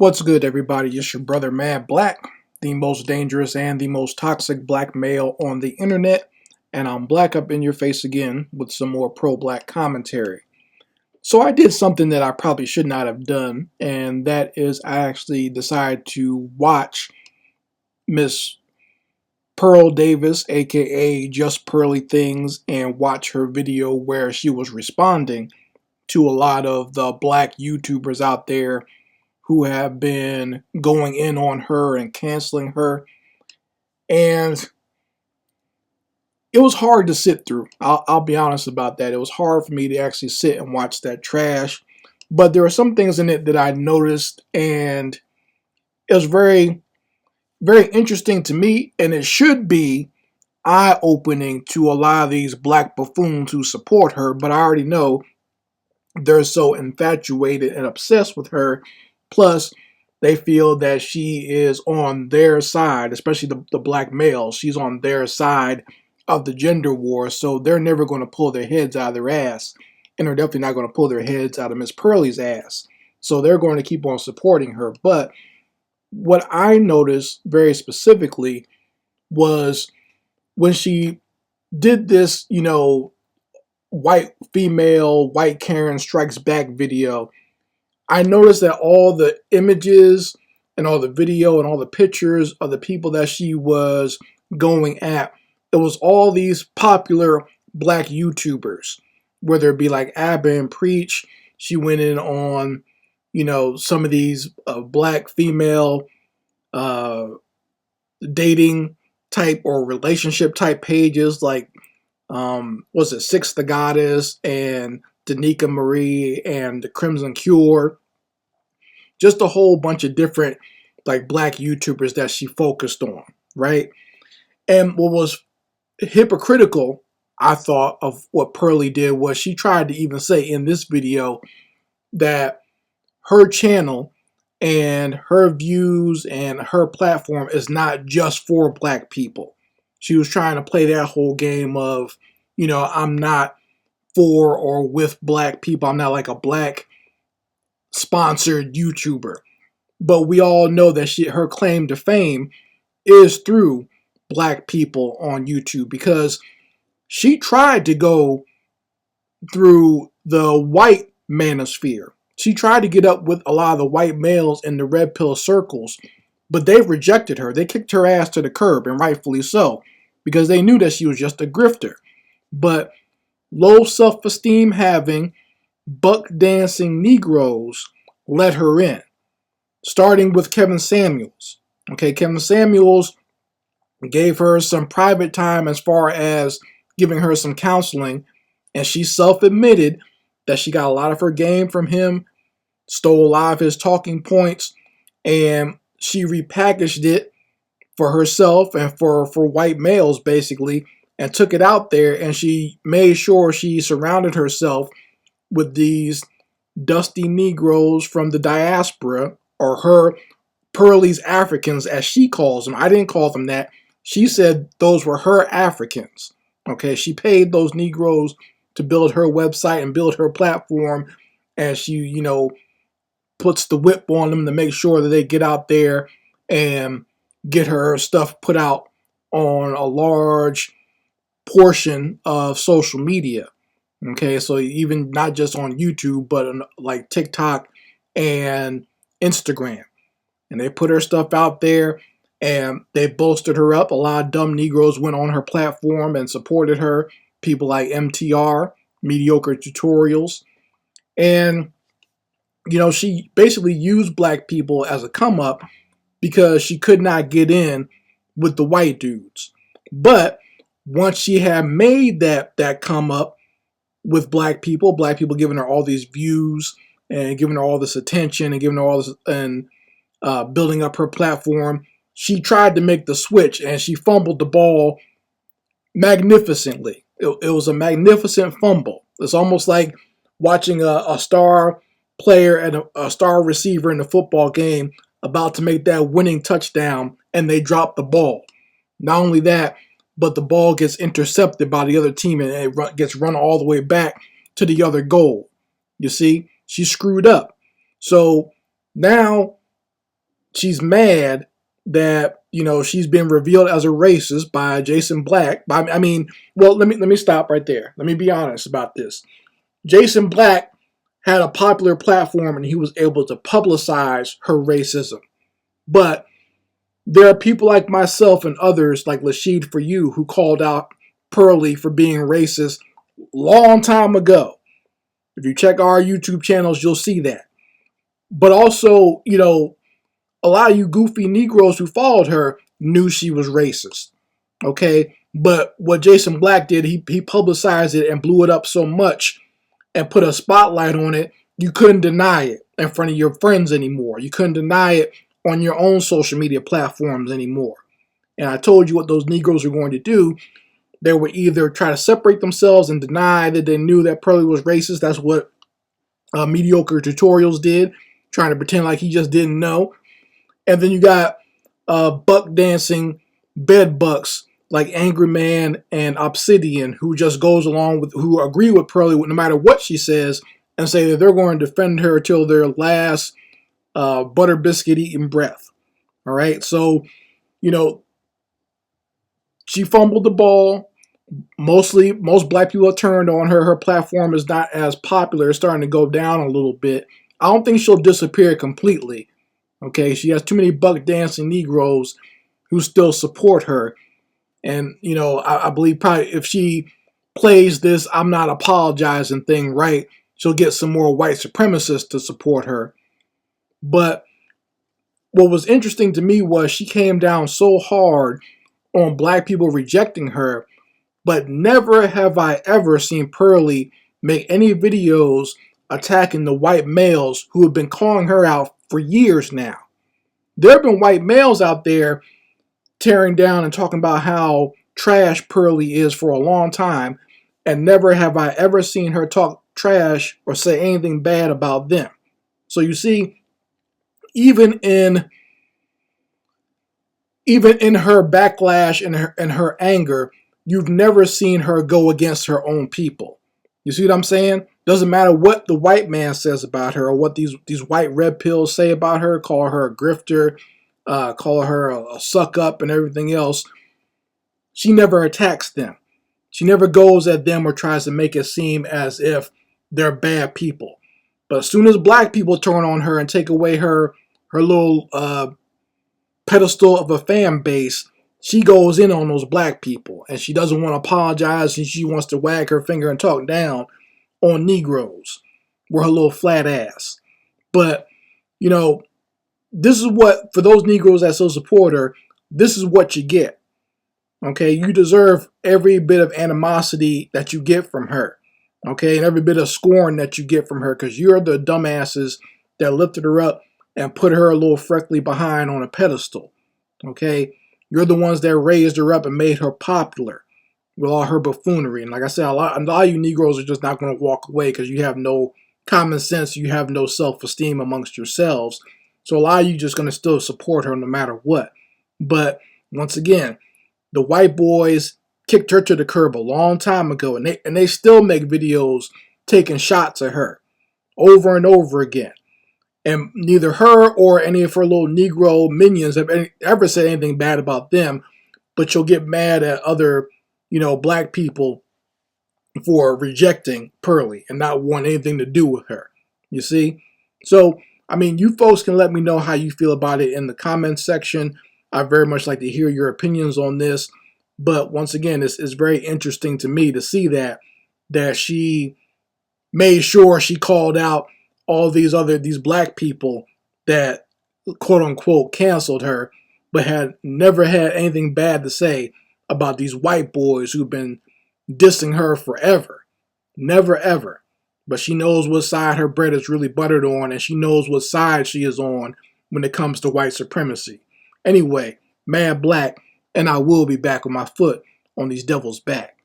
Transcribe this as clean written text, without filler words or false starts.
What's good, everybody? It's your brother Mad Black, the most dangerous and the most toxic black male on the internet, and I'm black up in your face again with some more pro-black commentary. So I did something that I probably should not have done, and that is I actually decided to watch Miss Pearl Davis, aka Just Pearly Things, and watch her video where she was responding to a lot of the black YouTubers out there who have been going in on her and canceling her. And it was hard to sit through. I'll be honest about that. It was hard for me to actually sit and watch that trash. But there are some things in it that I noticed, and it was very, very interesting to me. And it should be eye-opening to a lot of these black buffoons who support her. But I already know they're so infatuated and obsessed with her. Plus, they feel that she is on their side, especially the black males. She's on their side of the gender war, so they're never going to pull their heads out of their ass. And they're definitely not going to pull their heads out of Miss Pearly's ass. So they're going to keep on supporting her. But what I noticed very specifically was when she did this, white female, white Karen strikes back video, I noticed that all the images and all the video and all the pictures of the people that she was going at, it was all these popular black YouTubers, whether it be like Abba and Preach. She went in on, some of these black female dating type or relationship type pages like was it Six the Goddess and Danica Marie and the Crimson Cure. Just a whole bunch of different like black YouTubers that she focused on, right? And what was hypocritical, I thought, of what Pearly did was she tried to even say in this video that her channel and her views and her platform is not just for black people. She was trying to play that whole game of, I'm not for or with black people. I'm not like a black sponsored YouTuber. But we all know that her claim to fame is through black people on YouTube because she tried to go through the white manosphere. She tried to get up with a lot of the white males in the red pill circles, but they rejected her. They kicked her ass to the curb, and rightfully so, because they knew that she was just a grifter. But low self-esteem having, buck dancing Negroes let her in, starting with Kevin Samuels. Okay, Kevin Samuels gave her some private time as far as giving her some counseling, and she self-admitted that she got a lot of her game from him, stole a lot of his talking points, and she repackaged it for herself and for white males, basically, and took it out there, and she made sure she surrounded herself with these dusty Negroes from the diaspora, or her Pearly's Africans, as she calls them. I didn't call them that. She said those were her Africans. Okay, she paid those Negroes to build her website and build her platform, and she, puts the whip on them to make sure that they get out there and get her stuff put out on a large portion of social media. Okay, so even not just on YouTube, but on like TikTok and Instagram. And they put her stuff out there and they bolstered her up. A lot of dumb Negroes went on her platform and supported her. People like MTR, Mediocre Tutorials. And, she basically used black people as a come up because she could not get in with the white dudes. But once she had made that come up with black people giving her all these views and giving her all this attention and giving her all this and building up her platform, she tried to make the switch and she fumbled the ball magnificently. It was a magnificent fumble. It's almost like watching a star player and a star receiver in a football game about to make that winning touchdown and they drop the ball. Not only that, but the ball gets intercepted by the other team and it gets run all the way back to the other goal. You see, she screwed up. So now she's mad that, you know, she's been revealed as a racist by Jason Black. I mean, well, let me stop right there. Let me be honest about this. Jason Black had a popular platform and he was able to publicize her racism. But there are people like myself and others like Lashid For You who called out Pearly for being racist long time ago. If you check our YouTube channels, you'll see that. But also, you know, a lot of you goofy Negroes who followed her knew she was racist. Okay? But what Jason Black did, he publicized it and blew it up so much and put a spotlight on it, you couldn't deny it in front of your friends anymore. You couldn't deny it on your own social media platforms anymore. And I told you what those Negroes were going to do. They would either try to separate themselves and deny that they knew that Pearly was racist. That's what Mediocre Tutorials did, trying to pretend like he just didn't know. And then you got buck dancing bed bucks like Angry Man and Obsidian, who just goes along with, who agree with Pearly no matter what she says, and say that they're going to defend her till their last butter biscuit eating breath. All right, so you know she fumbled the ball. Most black people are turned on her. Her platform is not as popular. It's starting to go down a little bit. I don't think she'll disappear completely. Okay, she has too many buck dancing Negroes who still support her. And, you know, I believe probably if she plays this I'm not apologizing thing right, she'll get some more white supremacists to support her. But what was interesting to me was she came down so hard on black people rejecting her, but never have I ever seen Pearly make any videos attacking the white males who have been calling her out for years now. There have been white males out there tearing down and talking about how trash Pearly is for a long time, and never have I ever seen her talk trash or say anything bad about them. So you see, even in her backlash and her anger, you've never seen her go against her own people. You see what I'm saying? Doesn't matter what the white man says about her or what these white red pills say about her, call her a grifter, call her a suck up and everything else. She never attacks them. She never goes at them or tries to make it seem as if they're bad people. But as soon as black people turn on her and take away her little pedestal of a fan base, she goes in on those black people. And she doesn't want to apologize, and she wants to wag her finger and talk down on Negroes with her little flat ass. But, you know, this is what, for those Negroes that still support her, this is what you get. Okay, you deserve every bit of animosity that you get from her. Okay, and every bit of scorn that you get from her, because you're the dumbasses that lifted her up and put her a little freckly behind on a pedestal. Okay, you're the ones that raised her up and made her popular with all her buffoonery. And like I said, a lot of you Negroes are just not going to walk away because you have no common sense, you have no self-esteem amongst yourselves. So a lot of you just going to still support her no matter what. But once again, the white boys kicked her to the curb a long time ago, and they still make videos taking shots at her over and over again. And neither her or any of her little Negro minions have ever said anything bad about them, but you'll get mad at other, you know, black people for rejecting Pearly and not wanting anything to do with her. You see? So, I mean, you folks can let me know how you feel about it in the comments section. I very much like to hear your opinions on this. But once again, it's very interesting to me to see that she made sure she called out all these black people that quote unquote canceled her, but had never had anything bad to say about these white boys who've been dissing her forever. Never ever. But she knows what side her bread is really buttered on, and she knows what side she is on when it comes to white supremacy. Anyway, Mad Black, and I will be back with my foot on these devils' back.